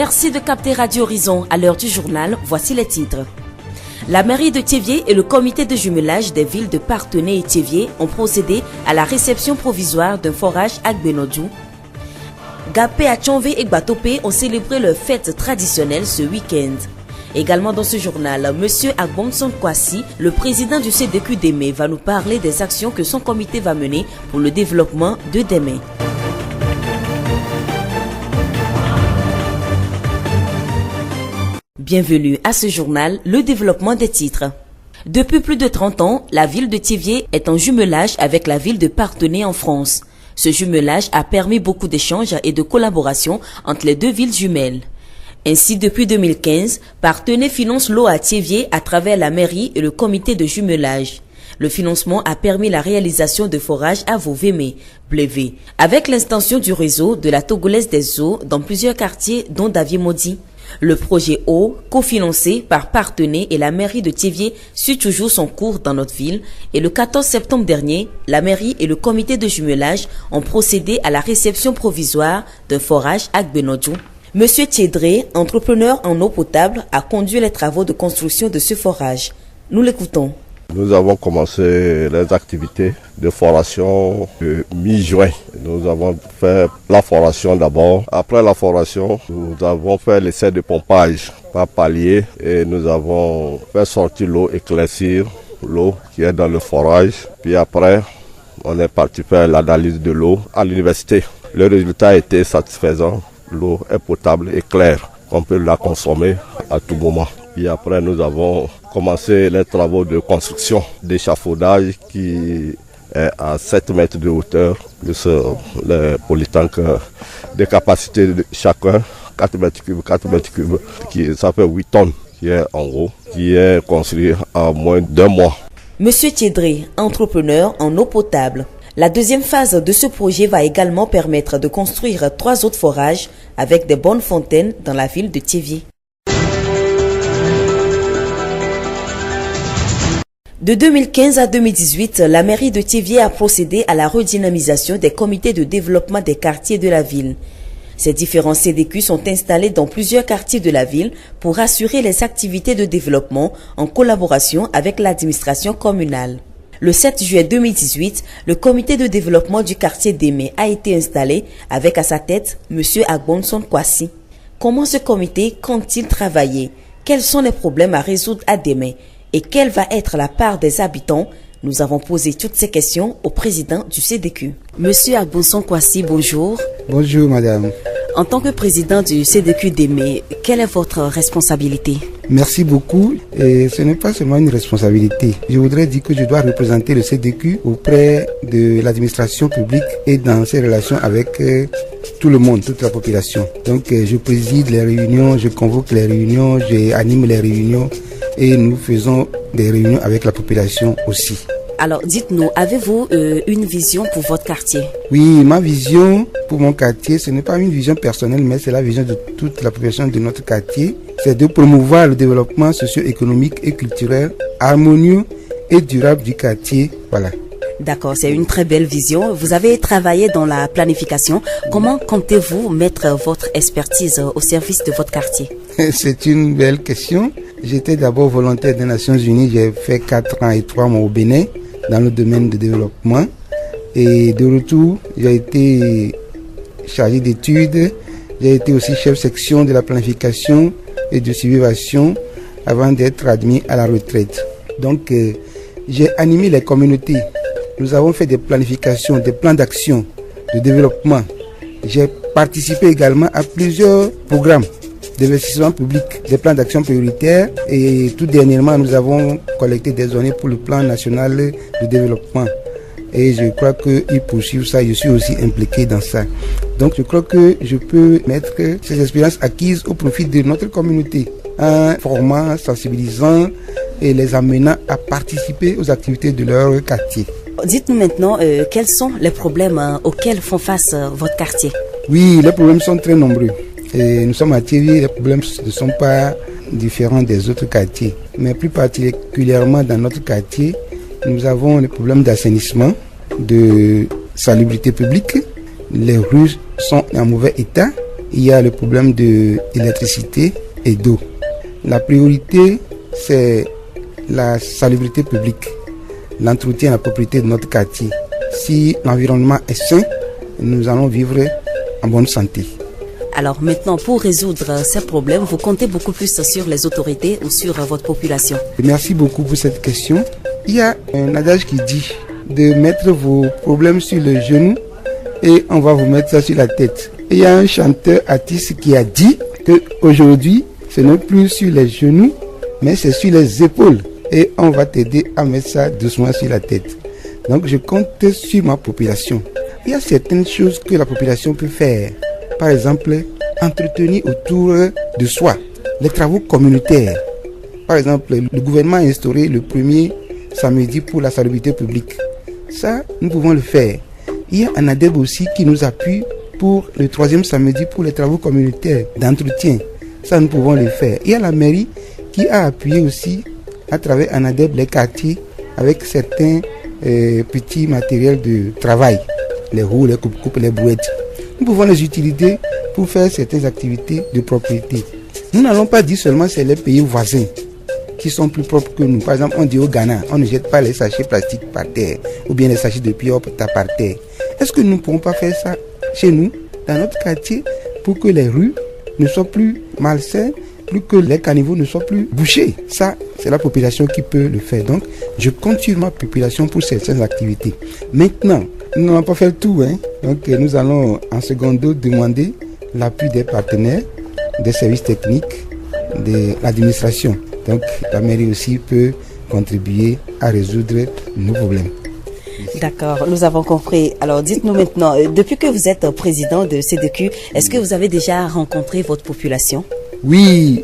Merci de capter Radio Horizon. À l'heure du journal, voici les titres. La mairie de Thiévié et le comité de jumelage des villes de Parthenay et Thiévié ont procédé à la réception provisoire d'un forage à Gbenodjou. Gapé, Achonvé et Gbatopé ont célébré leur fête traditionnelle ce week-end. Également dans ce journal, M. Agbonson Kwasi, le président du CDQ d'Emé, va nous parler des actions que son comité va mener pour le développement de Démé. Bienvenue à ce journal, le développement des titres. Depuis plus de 30 ans, la ville de Thiévié est en jumelage avec la ville de Parthenay en France. Ce jumelage a permis beaucoup d'échanges et de collaboration entre les deux villes jumelles. Ainsi, depuis 2015, Parthenay finance l'eau à Thiévié à travers la mairie et le comité de jumelage. Le financement a permis la réalisation de forages à Vauvémé, Blévé, avec l'extension du réseau de la Togolaise des eaux dans plusieurs quartiers dont Davier-Maudit. Le projet eau, cofinancé par Parthenay et la mairie de Thiévié, suit toujours son cours dans notre ville et le 14 septembre dernier, la mairie et le comité de jumelage ont procédé à la réception provisoire d'un forage à Gbenodjou. Monsieur Thiédré, entrepreneur en eau potable, a conduit les travaux de construction de ce forage. Nous l'écoutons. Nous avons commencé les activités de foration mi-juin. Nous avons fait la foration d'abord. Après la foration, nous avons fait l'essai de pompage par palier et nous avons fait sortir l'eau, éclaircir l'eau qui est dans le forage. Puis après, on est parti faire l'analyse de l'eau à l'université. Le résultat a été satisfaisant. L'eau est potable et claire. On peut la consommer à tout moment. Puis après, nous avons commencé les travaux de construction d'échafaudage qui est à 7 mètres de hauteur, plus les polytanks de capacité de chacun, 4 mètres cubes, ça fait 8 tonnes qui est en gros, qui est construit en moins d'1 mois. Monsieur Thiédré, entrepreneur en eau potable. La deuxième phase de ce projet va également permettre de construire 3 autres forages avec des bonnes fontaines dans la ville de Thiévié. De 2015 à 2018, la mairie de Thiévié a procédé à la redynamisation des comités de développement des quartiers de la ville. Ces différents CDQ sont installés dans plusieurs quartiers de la ville pour assurer les activités de développement en collaboration avec l'administration communale. Le 7 juillet 2018, le comité de développement du quartier d'Emé a été installé avec à sa tête M. Agbonson Kwasi. Comment ce comité compte-t-il travailler? Quels sont les problèmes à résoudre à Démé? Et quelle va être la part des habitants? Nous avons posé toutes ces questions au président du CDQ. Monsieur Agbonson Kwasi, bonjour. Bonjour madame. En tant que président du CDQ d'Emé, quelle est votre responsabilité? Merci beaucoup. Et ce n'est pas seulement une responsabilité. Je voudrais dire que je dois représenter le CDQ auprès de l'administration publique et dans ses relations avec tout le monde, toute la population. Donc je préside les réunions, je convoque les réunions, j'anime les réunions et nous faisons des réunions avec la population aussi. Alors dites-nous, avez-vous une vision pour votre quartier? Oui, ma vision pour mon quartier, ce n'est pas une vision personnelle, mais c'est la vision de toute la population de notre quartier. C'est de promouvoir le développement socio-économique et culturel harmonieux et durable du quartier. Voilà. D'accord, c'est une très belle vision. Vous avez travaillé dans la planification. Comment comptez-vous mettre votre expertise au service de votre quartier? C'est une belle question. J'étais d'abord volontaire des Nations Unies. J'ai fait 4 ans et 3 mois au Bénin dans le domaine de développement. Et de retour, j'ai été chargé d'études. J'ai été aussi chef section de la planification et de subvention avant d'être admis à la retraite. Donc, j'ai animé les communautés. Nous avons fait des planifications, des plans d'action, de développement. J'ai participé également à plusieurs programmes d'investissement public, des plans d'action prioritaires. Et tout dernièrement, nous avons collecté des données pour le plan national de développement. Et je crois qu'ils poursuivent ça, je suis aussi impliqué dans ça. Donc je crois que je peux mettre ces expériences acquises au profit de notre communauté, en formant, sensibilisant et les amenant à participer aux activités de leur quartier. Dites-nous maintenant, quels sont les problèmes auxquels font face votre quartier? Oui, les problèmes sont très nombreux. Et nous sommes à Thiévié, les problèmes ne sont pas différents des autres quartiers. Mais plus particulièrement dans notre quartier, nous avons les problèmes d'assainissement, de salubrité publique. Les rues sont en mauvais état. il y a le problème d'électricité et d'eau. La priorité, c'est la salubrité publique, l'entretien et la propriété de notre quartier. Si l'environnement est sain, nous allons vivre en bonne santé. Alors maintenant, pour résoudre ces problèmes, vous comptez beaucoup plus sur les autorités ou sur votre population? Merci beaucoup pour cette question. Il y a un adage qui dit de mettre vos problèmes sur le genou et on va vous mettre ça sur la tête. Et il y a un chanteur artiste qui a dit qu'aujourd'hui, ce n'est plus sur les genoux, mais c'est sur les épaules. Et on va t'aider à mettre ça doucement sur la tête. Donc je compte sur ma population. Il y a certaines choses que la population peut faire. Par exemple, entretenir autour de soi les travaux communautaires. Par exemple, le gouvernement a instauré le premier samedi pour la salubrité publique. Ça, nous pouvons le faire. Il y a un ADEB aussi qui nous appuie pour le troisième samedi pour les travaux communautaires d'entretien. Ça, nous pouvons le faire. Il y a la mairie qui a appuyé aussi à travers un ADEB les quartiers avec certains petits matériels de travail. Les roues, les coupes-coupes, les brouettes. Nous pouvons les utiliser pour faire certaines activités de propriété. Nous n'allons pas dire seulement que c'est les pays voisins qui sont plus propres que nous. Par exemple, on dit au Ghana, on ne jette pas les sachets plastiques par terre ou bien les sachets de piop par terre. Est-ce que nous ne pouvons pas faire ça chez nous, dans notre quartier, pour que les rues ne soient plus malsaines, pour que les caniveaux ne soient plus bouchés? Ça, c'est la population qui peut le faire. Donc, je compte sur ma population pour certaines activités. Maintenant, nous n'allons pas faire tout. Donc, nous allons en secondo demander l'appui des partenaires, des services techniques, de l'administration. Donc, la mairie aussi peut contribuer à résoudre nos problèmes. D'accord, nous avons compris. Alors, dites-nous maintenant, depuis que vous êtes président de CDQ, est-ce que vous avez déjà rencontré votre population? Oui,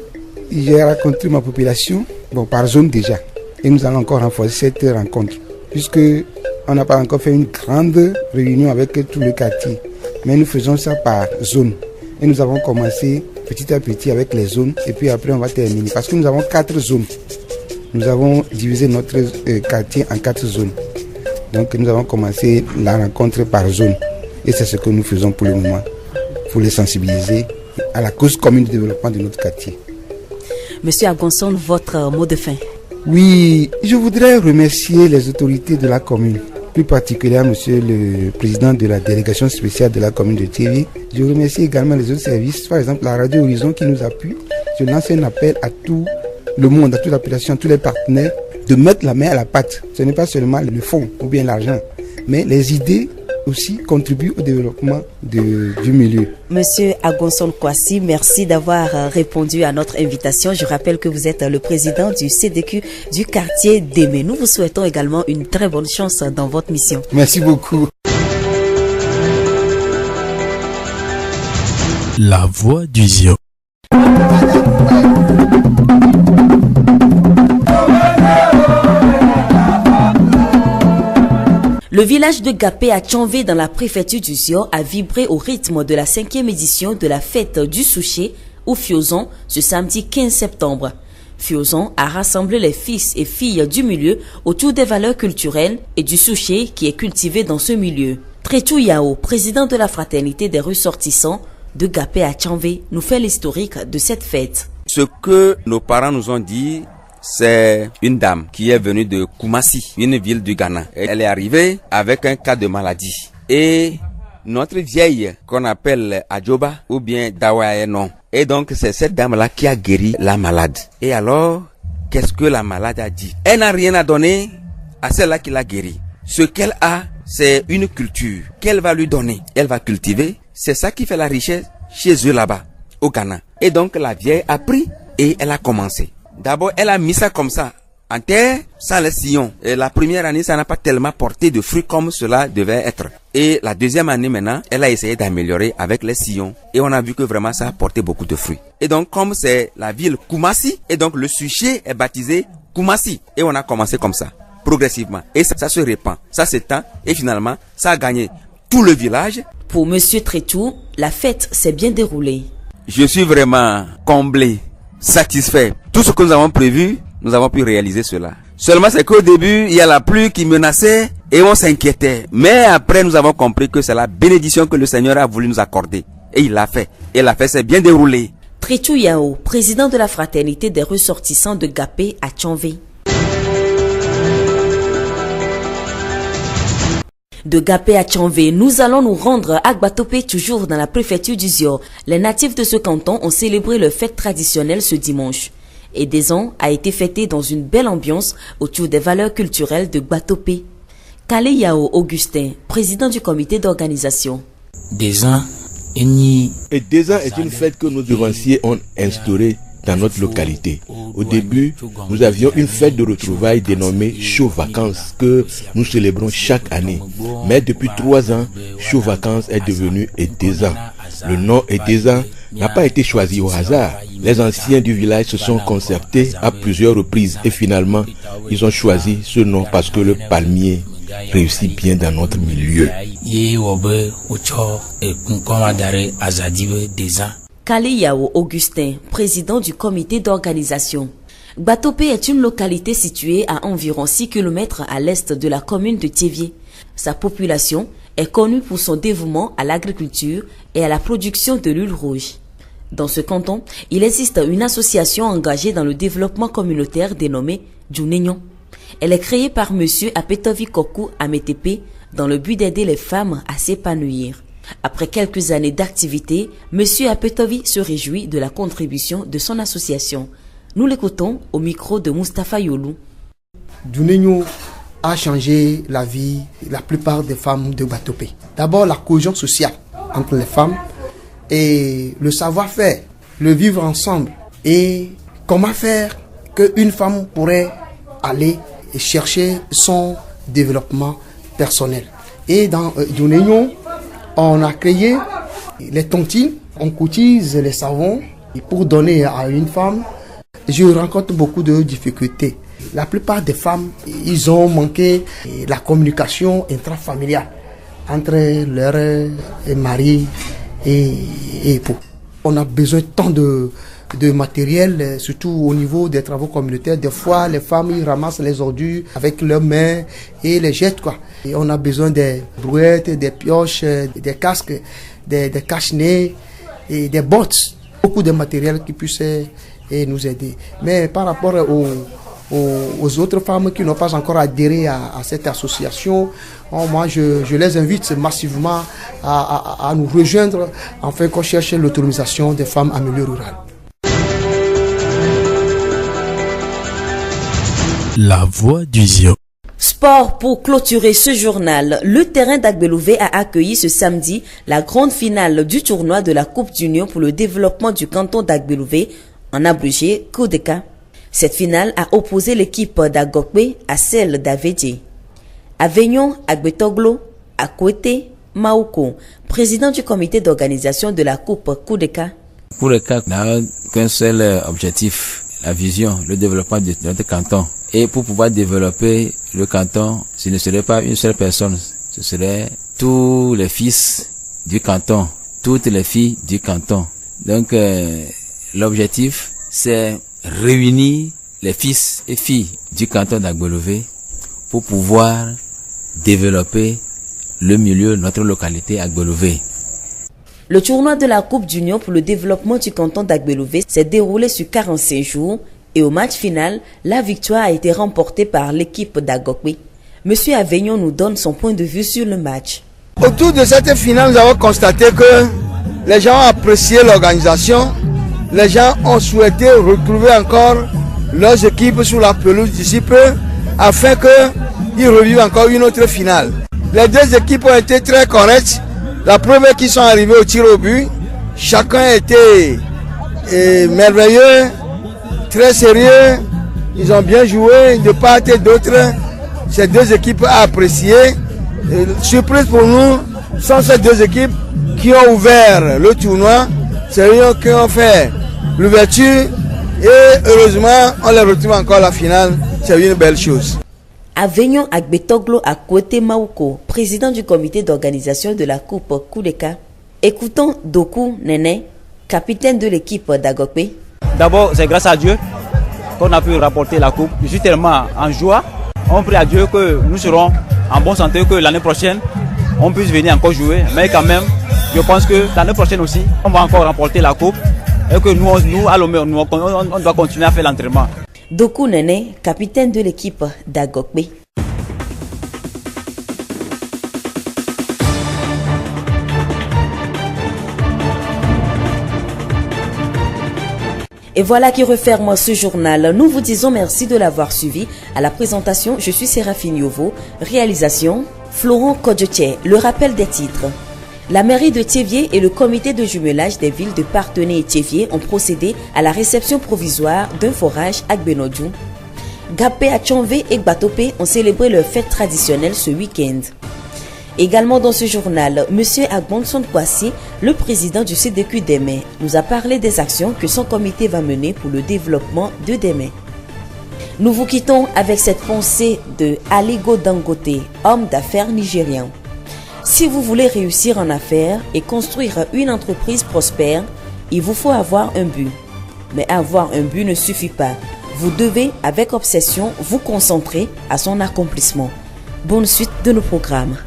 j'ai rencontré ma population, par zone déjà. Et nous allons encore renforcer cette rencontre, puisque on n'a pas encore fait une grande réunion avec tout le quartier. Mais nous faisons ça par zone. Et nous avons commencé petit à petit avec les zones. Et puis après, on va terminer. Parce que nous avons 4 zones. Nous avons divisé notre quartier en 4 zones. Donc nous avons commencé la rencontre par zone. Et c'est ce que nous faisons pour le moment. Pour les sensibiliser à la cause commune du développement de notre quartier. Monsieur Agonson, votre mot de fin? Oui, je voudrais remercier les autorités de la commune, plus particulièrement monsieur le président de la délégation spéciale de la commune de Thiévié. Je remercie également les autres services, par exemple la Radio Horizon qui nous appuie. Je lance un appel à tout le monde, à toute la population, à tous les partenaires, de mettre la main à la pâte. Ce n'est pas seulement le fonds ou bien l'argent, mais les idées aussi contribuent au développement du milieu. Monsieur Agonson Kwasi, merci d'avoir répondu à notre invitation. Je rappelle que vous êtes le président du CDQ du quartier d'Aimé. Nous vous souhaitons également une très bonne chance dans votre mission. Merci beaucoup. La voix du Zio. Le village de Gapé à Tchonvé dans la préfecture du Zio a vibré au rythme de la 5e édition de la fête du souché ou Fiozon ce samedi 15 septembre. Fiozon a rassemblé les fils et filles du milieu autour des valeurs culturelles et du souché qui est cultivé dans ce milieu. Tretou Yao, président de la fraternité des ressortissants de Gapé à Tchonvé, nous fait l'historique de cette fête. Ce que nos parents nous ont dit, c'est une dame qui est venue de Koumassi, une ville du Ghana. Elle est arrivée avec un cas de maladie. Et notre vieille, qu'on appelle Adjoba ou bien Dawaenon. Et donc, c'est cette dame-là qui a guéri la malade. Et alors, qu'est-ce que la malade a dit? Elle n'a rien à donner à celle-là qui l'a guérie. Ce qu'elle a, c'est une culture qu'elle va lui donner. Elle va cultiver. C'est ça qui fait la richesse chez eux là-bas, au Ghana. Et donc, la vieille a pris et elle a commencé. D'abord, elle a mis ça comme ça, en terre, sans les sillons. Et la première année, ça n'a pas tellement porté de fruits comme cela devait être. Et la deuxième année maintenant, elle a essayé d'améliorer avec les sillons. Et on a vu que vraiment ça a porté beaucoup de fruits. Et donc, comme c'est la ville Koumassi, et donc le suchet est baptisé Koumassi. Et on a commencé comme ça, progressivement. Et ça se répand, ça s'étend. Et finalement, ça a gagné tout le village. Pour Monsieur Tretou, la fête s'est bien déroulée. Je suis vraiment comblé, satisfait. Tout ce que nous avons prévu, nous avons pu réaliser cela. Seulement c'est qu'au début, il y a la pluie qui menaçait et on s'inquiétait. Mais après, nous avons compris que c'est la bénédiction que le Seigneur a voulu nous accorder. Et il l'a fait. et la fête s'est bien déroulée. Trichou Yao, président de la fraternité des ressortissants de Gapé à Tchonvé. De Gapé à Tchonvé, nous allons nous rendre à Gbatope, toujours dans la préfecture du Zio. Les natifs de ce canton ont célébré leur fête traditionnelle ce dimanche. Et des ans a été fêté dans une belle ambiance autour des valeurs culturelles de Gbatope. Kale Yao Augustin, président du comité d'organisation. Des ans est une fête que nos devanciers ont instaurée dans notre localité. Au début, nous avions une fête de retrouvailles dénommée Show Vacances que nous célébrons chaque année. Mais depuis 3 ans, Show Vacances est devenu Edeza. Le nom Edeza n'a pas été choisi au hasard. Les anciens du village se sont concertés à plusieurs reprises et finalement, ils ont choisi ce nom parce que le palmier réussit bien dans notre milieu. Kale Yao Augustin, président du comité d'organisation. Gbatope est une localité située à environ 6 km à l'est de la commune de Thiévié. Sa population est connue pour son dévouement à l'agriculture et à la production de l'huile rouge. Dans ce canton, il existe une association engagée dans le développement communautaire dénommée Djounegnon. Elle est créée par M. Apetovi Kokou Ametepe dans le but d'aider les femmes à s'épanouir. Après quelques années d'activité, M. Apetovi se réjouit de la contribution de son association. Nous l'écoutons au micro de Mustapha Yolou. Djounegnon a changé la vie de la plupart des femmes de Gbatope. D'abord la cohésion sociale entre les femmes et le savoir-faire, le vivre ensemble et comment faire qu'une femme pourrait aller et chercher son développement personnel. Et dans Djounegnon, on a créé les tontines, on cotise les savons pour donner à une femme. Je rencontre beaucoup de difficultés. La plupart des femmes, ils ont manqué la communication intrafamiliale entre leur mari et époux. On a besoin tant de matériel, surtout au niveau des travaux communautaires. Des fois, les femmes ils ramassent les ordures avec leurs mains et les jettent, quoi. Et on a besoin des brouettes, des pioches, des casques, des cache-nez et des bottes. Beaucoup de matériel qui puisse nous aider. Mais par rapport aux autres femmes qui n'ont pas encore adhéré à cette association, moi je les invite massivement à nous rejoindre afin qu'on cherche l'autonomisation des femmes en milieu rural. La voix du Zio. Sport pour clôturer ce journal. Le terrain d'Agbelouvé a accueilli ce samedi la grande finale du tournoi de la Coupe d'Union pour le développement du canton d'Agbelouvé, en abrégé CODECA. Cette finale a opposé l'équipe d'Agokwe à celle d'Avedji. Avignon, Agbetoglo, Akwete, Maouko, président du comité d'organisation de la Coupe CODECA. Pour le CAC, n'a qu'un seul objectif, la vision, le développement de notre canton. Et pour pouvoir développer le canton, ce ne serait pas une seule personne, ce serait tous les fils du canton, toutes les filles du canton. Donc l'objectif, c'est réunir les fils et filles du canton d'Agbelouvé pour pouvoir développer le milieu de notre localité Agbelouvé. Le tournoi de la Coupe d'Union pour le développement du canton d'Agbelouvé s'est déroulé sur 45 jours et au match final, la victoire a été remportée par l'équipe d'Agokwe. Monsieur Avignon nous donne son point de vue sur le match. Autour de cette finale, nous avons constaté que les gens ont apprécié l'organisation. Les gens ont souhaité retrouver encore leurs équipes sur la pelouse d'ici peu afin qu'ils revivent encore une autre finale. Les deux équipes ont été très correctes. La première qui sont arrivés au tir au but, chacun a été merveilleux, très sérieux. Ils ont bien joué de part et d'autre. Ces deux équipes ont apprécié. Surprise pour nous, sont ces deux équipes qui ont ouvert le tournoi. C'est eux qui ont fait l'ouverture et heureusement on les retrouve encore à la finale. C'est une belle chose. Avignon Agbetoglo Akwete Maouko, président du comité d'organisation de la Coupe CODECA. Écoutons Doku Nene, capitaine de l'équipe d'Agokwe. D'abord, c'est grâce à Dieu qu'on a pu rapporter la coupe. Je suis tellement en joie. On prie à Dieu que nous serons en bonne santé, que l'année prochaine, on puisse venir encore jouer. Mais quand même, Je pense que l'année prochaine aussi, on va encore remporter la coupe et que nous à Lomé, on doit continuer à faire l'entraînement. Doku Nene, capitaine de l'équipe d'Agokbe. Et voilà qui referme ce journal. Nous vous disons merci de l'avoir suivi. À la présentation, je suis Séraphine Yovo. Réalisation, Florent Kodjotier. Le rappel des titres. La mairie de Thiévié et le comité de jumelage des villes de Parthenay et Thiévié ont procédé à la réception provisoire d'un forage à Benodjou. Gapé, Achonvé et Gbatope ont célébré leur fête traditionnelle ce week-end. Également dans ce journal, M. Agbonson Kwasi, le président du CDQ d'Emé, nous a parlé des actions que son comité va mener pour le développement de Démé. Nous vous quittons avec cette pensée de Aligo Dangote, homme d'affaires nigérien. Si vous voulez réussir en affaires et construire une entreprise prospère, il vous faut avoir un but. Mais avoir un but ne suffit pas. Vous devez, avec obsession, vous concentrer à son accomplissement. Bonne suite de nos programmes.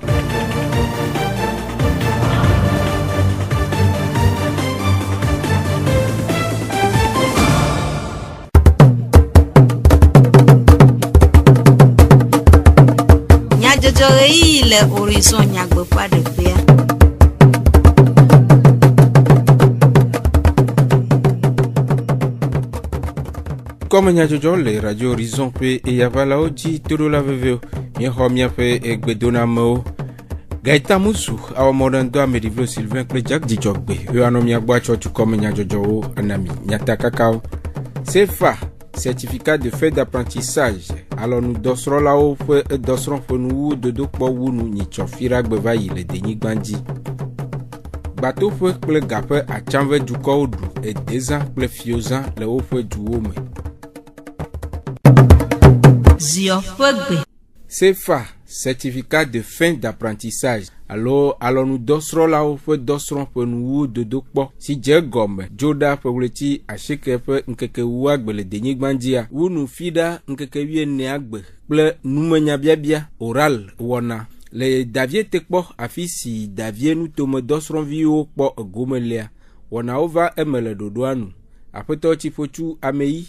Horizon Nyagbe pas de paix. Comme Nyajojo, les radio Horizon P et Yavala Oji, Todo la Veveo, Miho Miafe et Gbedonamo, Gaïta Moussou, our modern doa Medivlo Sylvain Klejak Dijogbe, Uanomia Boacho, tu comme Nyajojo, Anami, Nyata Kakao, CFA. Certificat de fait d'apprentissage. Alors nous dosserons là-haut, dosserons pour nous de deux poids où nous n'y chauffira bevaille le déni bandi. Bateau feu le gapeur à chambre du corps et des ans le fiosant le haut feu du homme. CFA, certificat de fin d'apprentissage. Alors nous dosserons là-haut, dosserons pour nous de deux poids. Si j'ai gomme, Joda Pogletti, à chaque peu, n'keke ouagbe le déni bandia, ou nous fida, n'keke wie neagbe, ble, nous menia bien, oral, wana. Les Davier tekpo, affi si Davier nous tome dosserons vio, po, gomelea. Wana ova emele dodoanou. Après toi, tifotu, amei.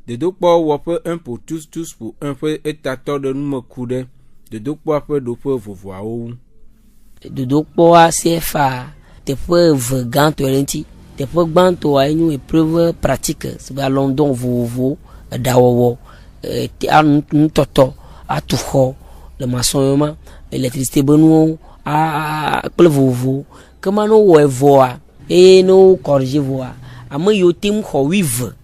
De deux poids, wape, un pour tous pour un peu, et t'attends de nous me couder. De deux poids, peu de peu, vous voir où. De dokpoa CFA te preuve ganto lenti te preuve banto a une épreuve pratique c'est à London vovo dawowo te an toto a tuho le maçonnement électricité bonu a ple vovo comment no voa et no corriger voa ama yo tim ho vive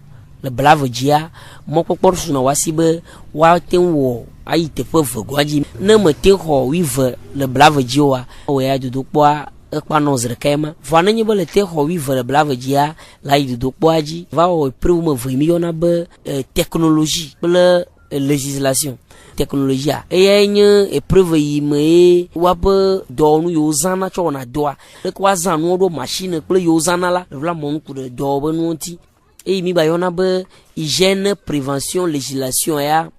le blave dia mo popor suna wasibe wa tem wo ayi te preuve gwaji na me te ho vive le blave dia o ya du dokpoa ekpanos rekema vana nyi bele te ho vive le blave dia la yi du dokpoaji va o preuve me vemi yona be technologie le législation technologie e nye épreuve yi me wa be do nu yo zana cho na doa le kwa zanu do machine ple yo zana la vla mon ku de do be nu ti et mi ba yona be hygiène prévention législation ya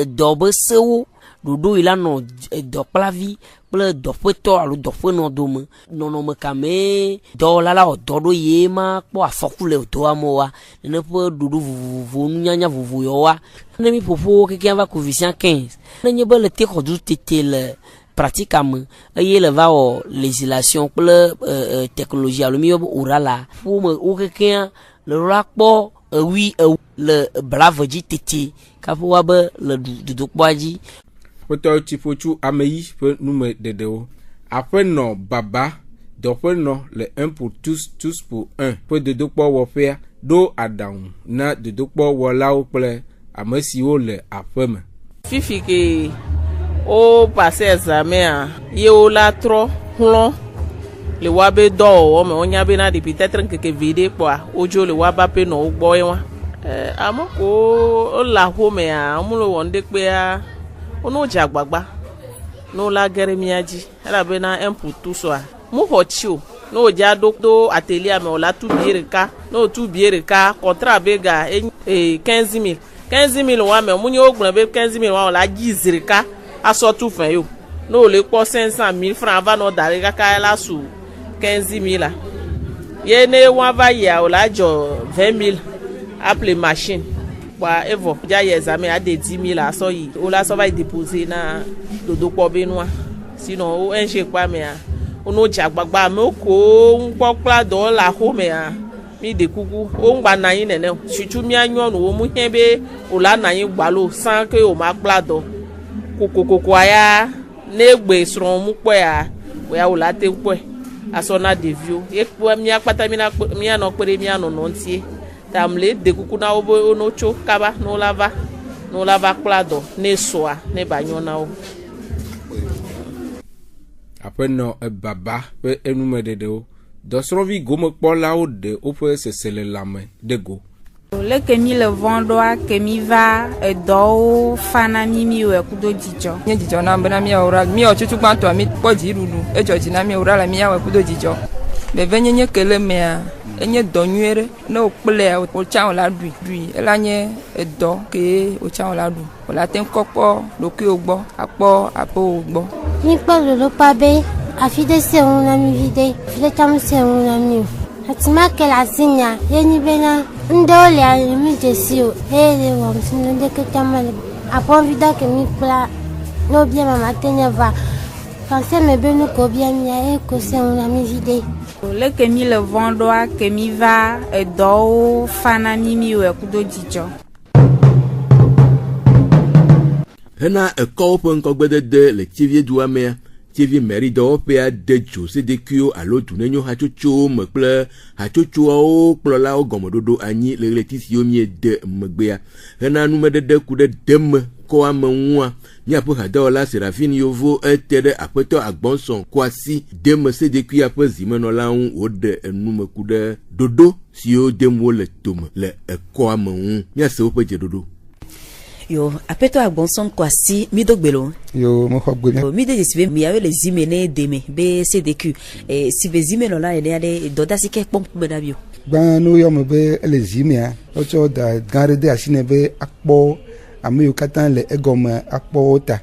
do be sewo dodo ila no do plavi ple do peto alu do no dome no me kame do la o do yema po afokule do amoa ne po dodo vuvu nyanya vuvu yo wa ne mi popo ke va coefficient 15 ne nye bele te ko du tetel pratiquement et le va o législation ple technologie alu mi orala pour me o ke le rapport oui le brave dit tete kapo ba le du dokwaji poto tifochu amei pe nume dedeo après non baba dope non le 1 pour tous pour 1 peu de dokpo wo faire do adam na de dokpo wo lao ple amesi o le afeme fifi ke o passer examen ye o la tro hlon le wabe do o me onya be na depuis peut-être que vide quoi ojo le waba pe no gbo yen amoko o la ho me a amulo wonde pe a ono jagbagba no la geremiaji ala be na 1 pour tout so mu hochio no ja do atelier me o la tout biereka no tout biereka contrat bega 15000 wa me mu ni ogbon be 15000 wa o la jizirika aso tout fin yo no le po 500000 francs va no dare kaka la su 15 000 là. Ye ne wan va ya o la jo 20 000 appelé machine. Wa evo ja ye examen a de 10 000 là so yi. O la so va déposer na dodo po benoa. Sinon o enche kwa me a. Ono jagbagba me ko nkpokla do la ho me a. Mi de kuku o ngba na yin nene. Chuchu mi anyo no mu hen be o la na yin gbalo san ke o ma kpla do. Kokoko aya negbe sron mu po ya. We ya o la te po. Asona devio e po mi akpata mi no pere mi no ntie tamle de kuku na obo no cho kaba no lava klado ne soa ne banyona o apeno baba pe enume de o dosrovi gomo kpola o de o pe sesele lame de go le que mi le vendoa que mi va do fana mi we kudo jijo nye jijo na mbena mi oral mi o chuchu gbanto mi poji rulu e joji na mi oral mi ya we kudo jijo be venye nye kele me a enye donwere na okple o cha la dui elanye edo ke o cha la du o la ten kopo loki ogbo apo ogbo mi pa lo pa be afide se on na mi vide file tam se on na mi hatima ke la sinya yeni bena ndole a mi jesio hele wa msindo ndeke tamale apo vida ke mi pla no bien mama tenya va quand me benu ko bien mi a ko se on na mi vide le que mi le vendoa que mi va do fana mi we kudo jijo hena ekopo nkogbede de le tivie duame tivie meri do pe de jose de kio alo tunenyo hachocho mekple hachocho o kplola o gomododo anyi le letisio mi de megbea hena numedede ku de dem ko amenwa ni apo hadola serafine yovo etede apeto agbonson kwasi dem se de kio apo zimenola un o de enumeku de dodo si o dem wo le tom le ko amenwu ni ase o peje dodo yo apeto agbonson kwasi mi dogbelo yo mo khogbe mi de sibe mi ave les zimene deme be cdq si be zimeno la ele ade doda sike pom bena bio gban no yo mo be les zimia o cho da gare de asine be akpo ami o katan le egoma akpo ta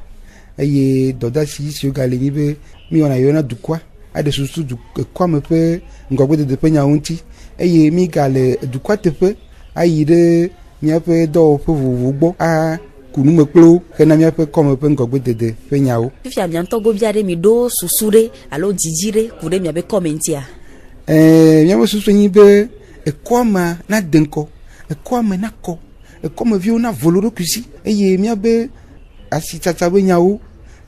eye doda si o gale ni be mi ona yo na dukwa ade susu du kwa me pe ngogbe de penya unti eye mi gale dukwa tepe ayide miape do pe vuvugbo a kunu mekplo kena miape comme pe ngogbe dede pe nyawo fifia bianto go biade mi do susure alo jijire kude miabe commentia miabe susu nyi be ekoma na denko ekoma na ko ekoma viu na voloro kusi eye miabe asitata be nyawo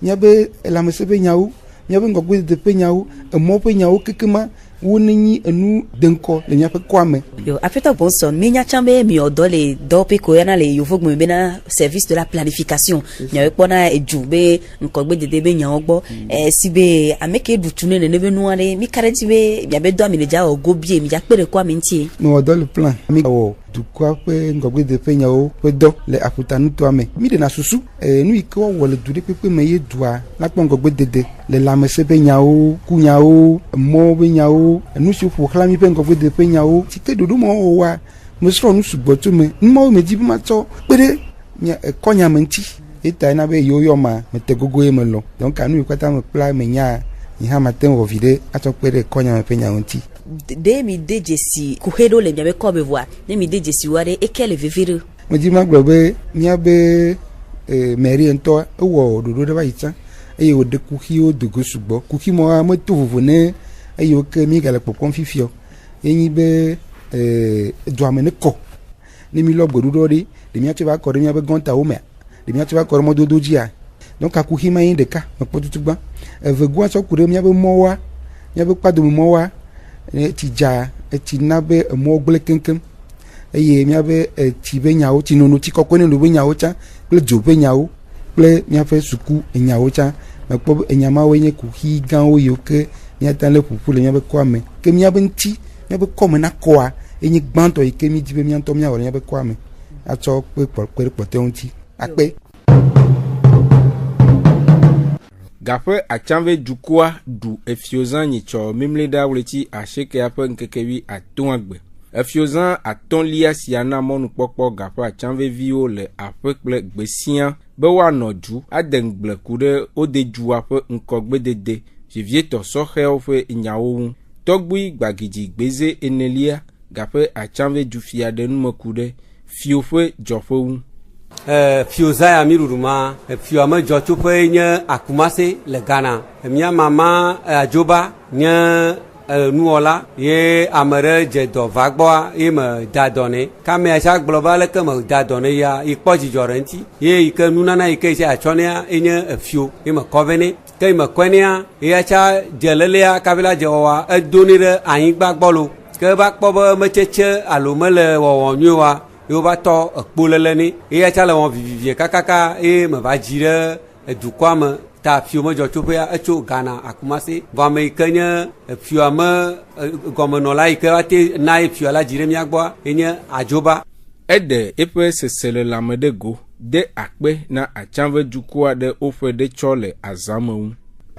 miabe elamese be nyawo miabe ngogbe dede pe nyawo emo pe nyawo kekema woni enu denko le nya pe kwame yo afeta bonson minya chambe mi odole dope ko yana le yovo gbe na service de la planification nya we na ejube nkogbe dede be nya ogbo sibe ameke dutune ne be nuare mi kareti be bia be do amineja ogobie mi ja pere kwame ntie no odole plan mi wo du kwa pe ngogbe de pe nya o pe do le afutanu to ame mi de na susu nu iko wole du de pepe me ye dua na po ngogbe dede le lamese be nya o ku nya o mo be nya o nu si fu klami pe ngogbe de pe nya o ti te dodo mo wa mo sro nu sugbo to me mo me ji bi ma to pere nya konya menti eta na be yo ma me te gogo e me lo donc anu ikwata me pla me nya ni ha matin o vide ato pere konya me pe nya onti de mi de jesi kuhedo le miabe ko be voir de mi de jesi ware e kele vivire mo ji ma gbe nya be meri ento wo dodo de ba yita e o de kuhi o dogo sugbo kuhi mo to vovo ne e yo ke mi gale popon fifio yin be do amene ko ni mi lo gbodudo ri de mi ati ba ko de mi be gonta o me de mi ati ba ko mo dodo ji a donc akuhi ma yin de ka mo po tutugba evegu aso kure mi be mo wa mi be pado mo wa ti ja ti na be mo gbele kenkem eye mi be ti be nyawo ti nonu ti kokko ni lo be nyawo cha ple jo be nyawo ple mi afa suku nyawo cha me po enyama we nye kuhi gan o yo ke mi atan le pupu le mi be kwame ke mi be nti mi be kom na koa enyi gbanto ike mi jibe mi anto mi awore mi be kwame acho pe pote onti ape gafe achanve dukwa du efiozan nyicho mimleda wleti asheke ape nkekewi atonagbe efiozan aton lia siana monu pokpo gafe achanve vio le ape kple gbesian be wa noju adengble kude odeju ape nkogbe dede jivie to sohe ofe nyawo tɔgbui gbagidzi gbeze enelia gaƒe atsanve dzufia ɖe numeku ɖe fio ƒe dzɔƒe ŋu. Fio zaya mi ɖuɖuma fio ame dzɔtsoƒe nye Akumase le Ghana. Mia mama Adzoba nye nuwɔla ye ame ɖe dze dɔ va gbɔa ye me da dɔ nɛ. Kamea tsa gblɔ be aleke me da dɔ nɛ ya yi kpɔ dzidzɔ ɖe ŋuti ye yi ke nunana yi ke tsa atsɔ nɛa enye fio ye me kɔ vɛ nɛ. Ke me kɔe nɛa ye tsa dze lelea kafi la dze wɔwa edo nɛ ɖe anyigba gbɔ lo. Ke va kpɔ be metsetse alo mele wɔwɔ nyuie wa yo va tɔ ekpo lele ne eya tsa le wɔn vivivie kakaka eye me va dzi ɖe edukɔa me ta fio me dzɔtsoƒea etso Ghana Akumase vɔ ame yi ke nye fioa me gɔmenɔla yi ke va te na ye fioa la dzi ɖe mía gbɔa enye Adzoba. Eɖe eƒe seselelame ɖe go de akpe na atsanve dukɔa ɖe woƒe ɖe tsɔ le azãme ŋu.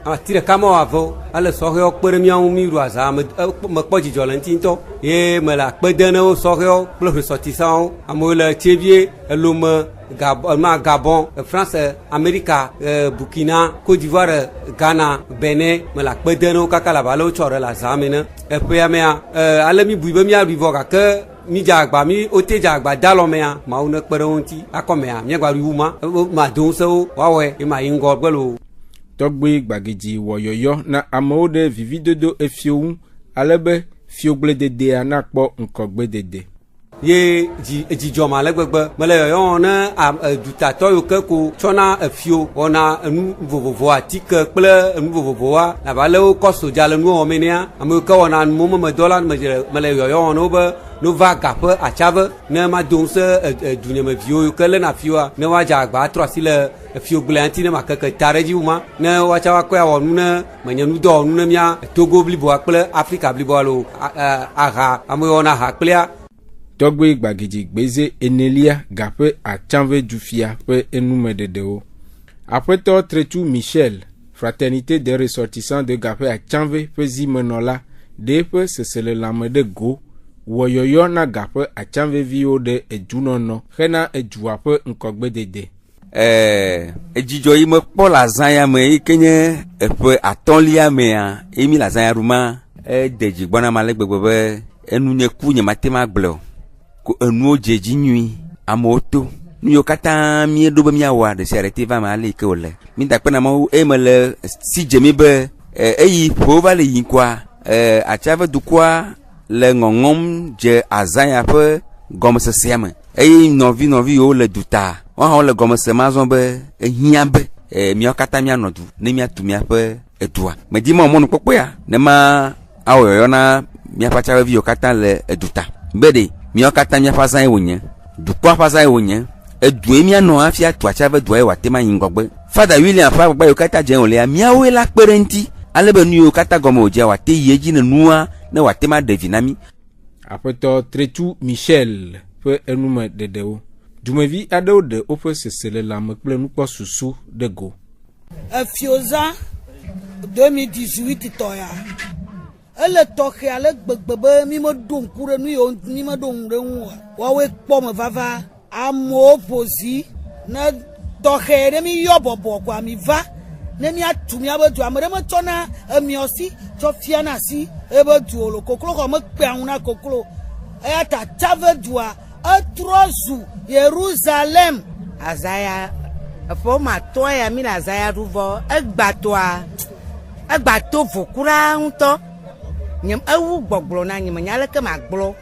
Ati ɖeka me wɔ avɔ ele sɔhɛwo kpe ɖe míawo mi ɖu azã me kpɔ dzidzɔ le ŋuti ŋutɔ ye me le akpe dem ne wo sɔhɛwo kple resɔtisawo amewo le Tsevie Elome Gabon France Amerika Burkina Côte d'Ivoire Ghana Benin me le akpe dem ne wo kaka la ba le wotsɔ ɖe le azã me ne eƒea mea ale mi bui be míaɖui vɔ gake mi dze agba mi wote dze agba da lɔ mea mawu ne kpe ɖe wo ŋuti akɔmea míagba ɖui wu ma do ŋusẽwo woawɔe ye ma yi ŋgɔ gbe lo. Tɔgbe gbagidzi wɔ yɔyɔ na amewo ɖe vividodo efio ŋu alebe fiogblededea nakpɔ ŋkɔgbedede. Ye dzidzɔ ma le gbegbe mele yɔyɔ ne dutatɔ yiwo ke ko tsɔna efio wɔna enu vovovo atike kple enu vovovowa nava le wo kɔ sodza le nuwɔ me nea ame yiwo ke wɔna numemedɔ la mele yɔyɔ ne wo be no va gaƒe atsave ne ma do ŋusẽ dunyemeviwo yiwo ke lena fioa ne woadze agba atrɔ asi le fiogblea ŋuti ne makeke ta ɖe edzi wu ma ne woatsa wakɔe awɔ nu ne menye nudɔwɔnu ne mía Togo bliboa kple Afrika bliboa lo aha ame yiwo wɔna aha kplea. Tɔgbe gbagidzi gbeze enelia gaƒe atsanve dzufia ƒe enumeɖeɖewo. Aƒetɔ Tretu Michel Fraternité des ressortissants de gaƒe atsanve ƒe zimenɔla ɖe eƒe seselelame ɖe go wɔ yɔyɔ na gaƒe atsanveviwo ɖe edunɔnɔ hena edua ƒe ŋkɔgbedede. Edzidzɔ yi mekpɔ le azã ya me yi ke nye eƒe atɔ̃lia mea ye mi le azã ya ɖu ma ede dzi gbɔna ma le gbegbe be enu nye ku nye mate ma gblɔ ko enuwo dze dzi nyui amewo to nu yiwo katã míeɖo be míawɔa ɖe sia ɖe te va me ale yi ke wòle mi da kpe na mawu eye me le si dze mi be eyi ƒewo va le yi kɔa atsave dukɔa le ŋɔŋɔm dze azã ya ƒe gɔmesesea me eye nɔvi yiwo le duta wɔn le gɔmese ma zɔn be ehiã be míawo katã míanɔ du ne míatu míaƒe edua medi ma mɔnu kpɔkpɔ ya ne ma awɔ yɔyɔ na míaƒe atsaveviwo katã le eduta be ɖe míawo katã míaƒe azã ye wònye dukɔa ƒe azã ye wònye edue míanɔ hafi atu atsave dua ye wòate ma yi ŋgɔgbe Fada William ƒe agbagba yiwo katã dze wòlea míawoe la kpe ɖe ŋuti ale be nu yiwo katã gɔme wòdzea wòate yi edzi ne nua ne wòate ma ɖe vi na mí. Aƒetɔ Tretu Michel ƒe enumeɖeɖewo. Dumevi aɖewo ɖe woƒe seselelame kple nukpɔ susu ɖe go. Efiozã 2018 tɔ ya ele tɔxɛ ale gbegbe be mi meɖo ŋku ɖe nu yiwo mi meɖo ŋku ɖe ŋu o woawoe kpɔ me vava amewo ƒo zi ne tɔxɛ ɖe mi yɔ bɔbɔ ko ami va ne míatu míabe du ame ɖe metsɔna emiɔsi tsɔ fiana asi ebe du wòle koklo xɔ mekpea ŋu na koklo eya ta tsave dua etrɔ zu Yerusalem. Azaya efɔ ma tɔ ya mi le azaya ɖu vɔ egbato vokura ŋutɔ nye ewu gbɔgblɔ na nye menya leke ma gblɔ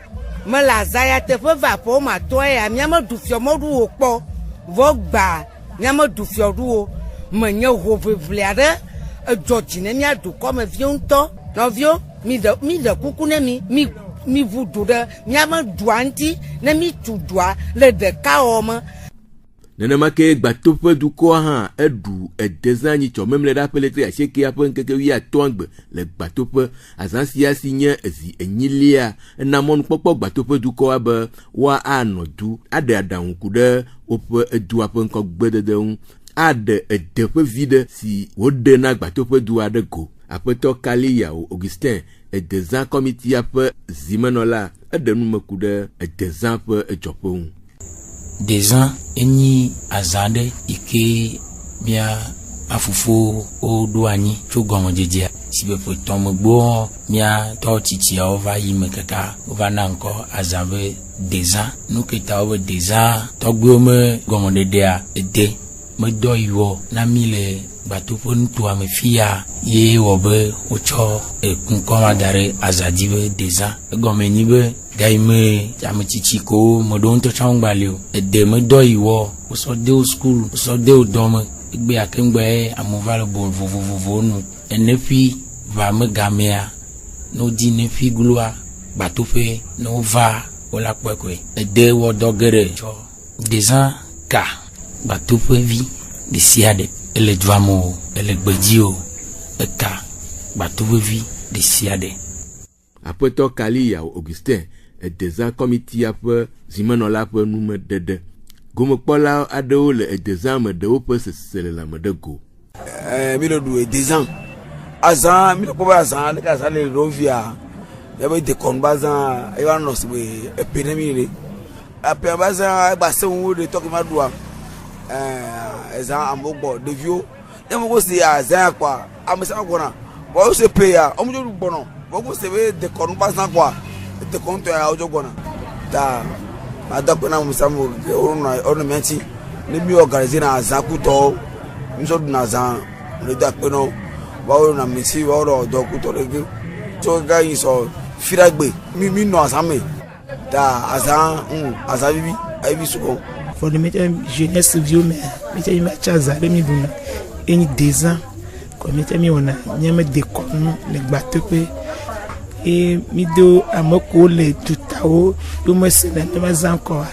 me le azaya teƒe va ƒɔ ma tɔ ya miame du fiɔ mɔɖu wo kpɔ vɔ gba miame du fiɔ ɖu wo menye hoʋiʋli aɖe edzɔ dzi ne mía dukɔmeviwo ŋutɔ nɔviwo mi ɖe kuku ne mi ʋu du ɖe míame dua ŋuti ne mi tu dua le ɖeka wɔ me. Nenema ke gbatoƒe dukɔa hã eɖu edezã nyitsɔ memle ɖe aƒe letri asiekea ƒe ŋkeke 15 le gbatoƒe azã sia si nye ezi enyilia ena mɔnukpɔkpɔ gbatoƒe dukɔa be woanɔ du aɖe aɖaŋuku ɖe woƒe edua ƒe ŋkɔgbedede ŋu aɖe edeƒe vi ɖe si woɖe na gbatoƒe du aɖe go. Aƒetɔ Kaliyawo Augustin edezã kɔmitia ƒe zimenɔla eɖe numeku ɖe edezã ƒe edzɔƒe ŋu. Dezã enyi azã ɖe ike mia afufo woɖo anyi tso gɔmedzedzea si be ƒe tɔme gbɔ mia tɔ tsitsiawo va yi me kaka wova na ŋkɔ azã be dezã nu ketawo be dezã tɔgbewo me gɔmɔɖeɖea ede medɔ yi wɔ na mi le gbatoƒe nutoa me fia ye wɔ be wotsɔ ŋkɔma da ɖe azãdzi be dezã egɔme nyi be gaime ametsitsi ko meɖewo ŋutɔ tsã ŋgbali o ede medɔ yi wɔ wosɔ de wo skul wosɔ de wo dɔme egbe akengbe amewo va le bo vovovowo nu eneƒi va megamea ne wodi neƒi gloa gbatoƒe ne wova wola kpɔe koe ede wɔ dɔ geɖe tsɔ dezã ka gbatoƒevi ɖe sia ɖe ele dua me o ele gbedzi o eka gbatoƒevi ɖe sia ɖe. Aƒetɔ Kaliya Augustin edezã kɔmitia ƒe zimenɔla ƒe numeɖeɖe gomekpɔla aɖewo le edezã me ɖewo ƒe seselelame ɖe go. Mi le ɖu edezã azã mi le kpɔ be azã ɖeka azã le ɖovia ebe dekɔnu be azã eva nɔ si be epe ne mi le apea be azã egba se ŋu ɖe tɔ ke ma ɖua ezã amewo gbɔ ɖeviwo ne mo ko si azã ya kɔa ame sia gbɔna vɔ wose pe ya ɔmo dzo gbɔnɔ vɔ ko se be dekɔnu be azã kɔa dekɔnu tɔ ya wodzo gbɔna ta madɔ kpe na musamu ɔnɔ mia ŋuti ne mi organize na azã kutɔ misɔ ɖu na azã le do akpe na wo wawo na mesi wawo ɖɔ dɔ kutɔ ɖe ge tso ga yi sɔ firagbe mi nɔ azã me ta azã azã vivi ayi sukɔ. For the jeunesse vieux mais mi ma chaza de mi duna eni 2 ans comme mi ona nyame de konu le gbatoƒe et mi do amoko le tutawo do me se na me zan ko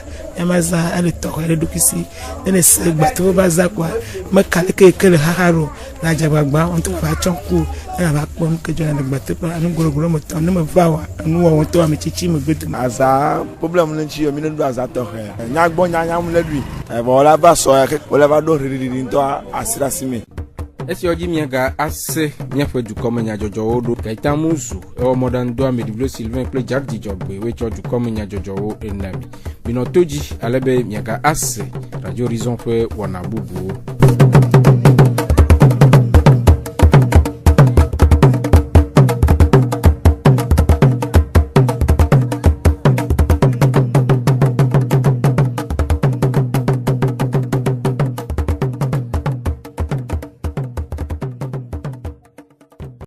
ma zan ale to hele do kisi ne se gbatoƒe ba za kwa me kale ke le haharo na jabagba on to ba chonku na ba kpom ke jona le gbatoƒe anu gorogoro mo to ne me va wa anu wo to am chichi me gbedu aza problem le chi mi ne do aza to he nya gbo nya nya mu le lui e bo la ba so ya ke bo la ba do ririri to asira sime. Esi oji miaga ase miaƒe dukɔme nyadzɔdzɔwo ɖo gaita muzu ewɔ mɔɖaŋudɔ Ameɖiblo Sylvain kple Jardzi Dzɔgbe woetsɔ dukɔme nyadzɔdzɔwo ena mi minɔ to dzi ale be miaga ase Radio Horizon ƒe wɔna bubuwo.